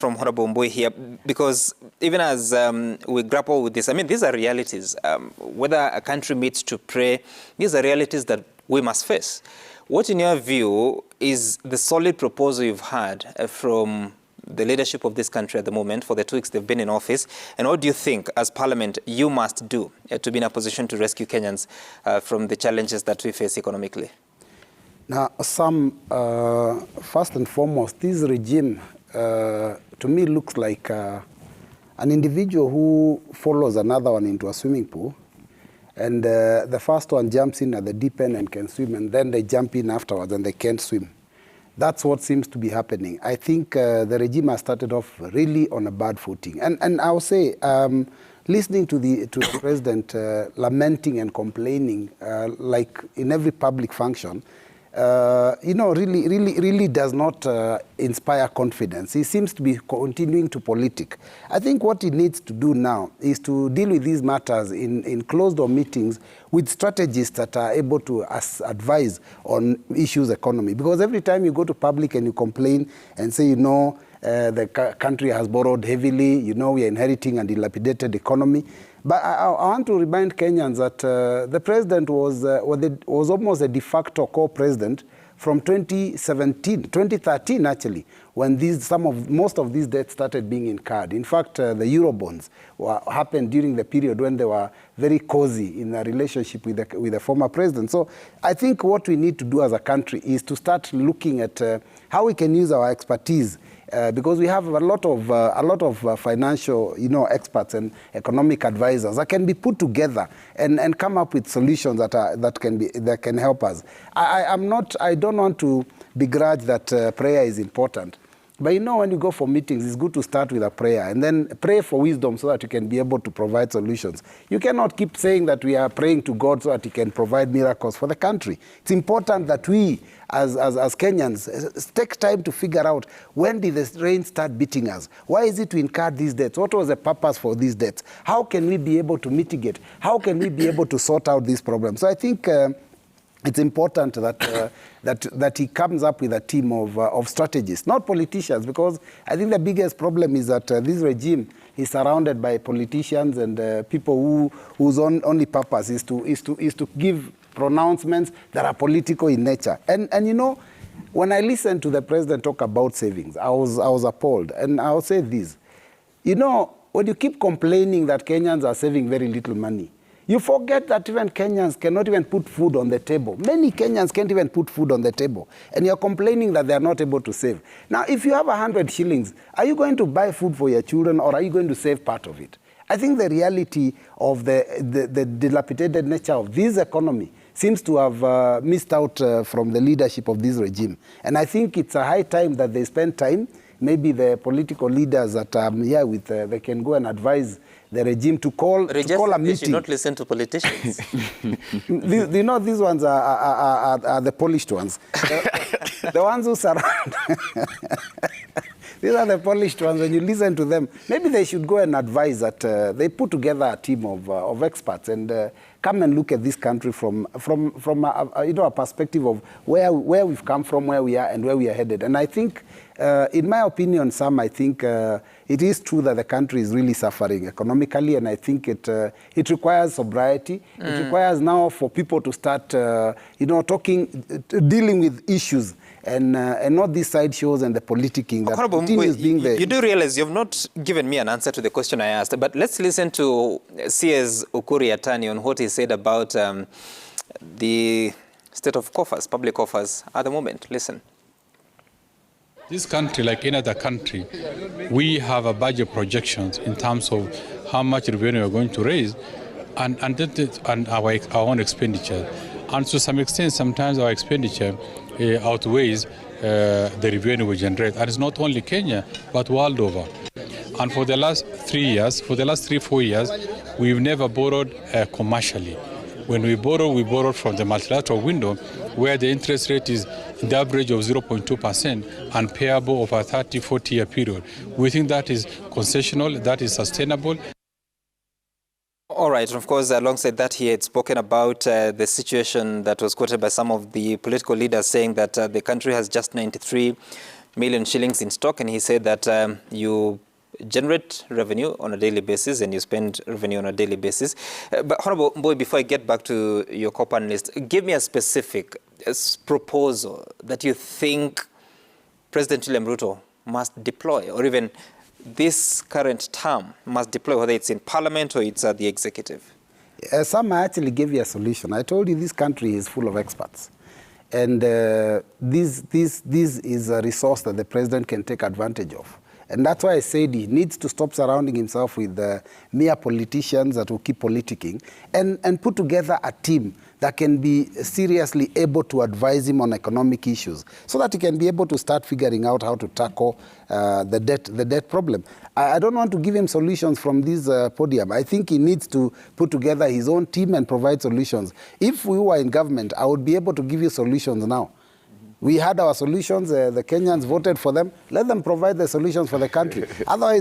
from Honorable Mbui here, because even as we grapple with this, I mean, these are realities. Whether a country meets to pray, these are realities that we must face. What, in your view, is the solid proposal you've had from the leadership of this country at the moment for the 2 weeks they've been in office? And what do you think, as Parliament, you must do to be in a position to rescue Kenyans from the challenges that we face economically? Now, first and foremost, this regime, to me, looks like an individual who follows another one into a swimming pool. And the first one jumps in at the deep end and can swim, and then they jump in afterwards and they can't swim. That's what seems to be happening. I think the regime has started off really on a bad footing. And I'll say, listening to the president lamenting and complaining, like in every public function, really does not inspire confidence. He seems to be continuing to politic. I think what he needs to do now is to deal with these matters in closed-door meetings with strategists that are able to advise on issues economy. Because every time you go to public and you complain and say, the country has borrowed heavily, we are inheriting a dilapidated economy. But I want to remind Kenyans that the president was almost a de facto co-president from 2013 actually, when most of these debts started being incurred. In fact, the Eurobonds happened during the period when they were very cozy in a relationship with the former president. So I think what we need to do as a country is to start looking at how we can use our expertise. Because we have a lot of financial, experts and economic advisors that can be put together and come up with solutions that can help us. I don't want to begrudge that prayer is important. But when you go for meetings, it's good to start with a prayer and then pray for wisdom so that you can be able to provide solutions. You cannot keep saying that we are praying to God so that He can provide miracles for the country. It's important that we, as Kenyans, take time to figure out, when did the rain start beating us? Why is it we incurred these debts? What was the purpose for these debts? How can we be able to mitigate? How can we be able to sort out these problems? So I think it's important that he comes up with a team of strategists, not politicians, because I think the biggest problem is that this regime is surrounded by politicians and people whose only purpose is to give pronouncements that are political in nature. And when I listened to the president talk about savings, I was appalled. And I'll say this, when you keep complaining that Kenyans are saving very little money, you forget that even Kenyans cannot even put food on the table. Many Kenyans can't even put food on the table. And you're complaining that they're not able to save. Now, if you have 100 shillings, are you going to buy food for your children or are you going to save part of it? I think the reality of the dilapidated nature of this economy seems to have missed out from the leadership of this regime. And I think it's a high time that they spend time. Maybe the political leaders that I'm here with, they can go and advise the regime to call a meeting. You should not listen to politicians. These ones are the polished ones. The ones who surround. These are the polished ones. When you listen to them, maybe they should go and advise that they put together a team of experts and come and look at this country from a perspective of where we've come from, where we are, and where we are headed. And I think, in my opinion, Sam, I think it is true that the country is really suffering economically, and I think it requires sobriety. It requires now for people to start, dealing with issues. And not these side shows and the politicking that continues being there. You do realize you've not given me an answer to the question I asked, but let's listen to CS Ukuri Atani on what he said about the state of coffers, public coffers at the moment. Listen. This country, like any other country, we have a budget projections in terms of how much revenue we are going to raise and our own expenditure. And to some extent, sometimes our expenditure outweighs the revenue we generate. And it's not only Kenya, but world over. And for the last 3-4 years, we've never borrowed commercially. When we borrowed from the multilateral window, where the interest rate is in the average of 0.2% and payable over a 30-40-year period. We think that is concessional, that is sustainable. All right, and of course, alongside that, he had spoken about the situation that was quoted by some of the political leaders saying that the country has just 93 million shillings in stock, and he said that you generate revenue on a daily basis and you spend revenue on a daily basis. But Honorable Boy, before I get back to your co-panelist, give me a specific proposal that you think President William Ruto must deploy, or even this current term must deploy, whether it's in Parliament or it's at the executive. Sam, I actually gave you a solution. I told you this country is full of experts. And this is a resource that the president can take advantage of. And that's why I said he needs to stop surrounding himself with mere politicians that will keep politicking and put together a team that can be seriously able to advise him on economic issues so that he can be able to start figuring out how to tackle the debt problem. I don't want to give him solutions from this podium. I think he needs to put together his own team and provide solutions. If we were in government, I would be able to give you solutions now. We had our solutions, the Kenyans voted for them. Let them provide the solutions for the country. Otherwise,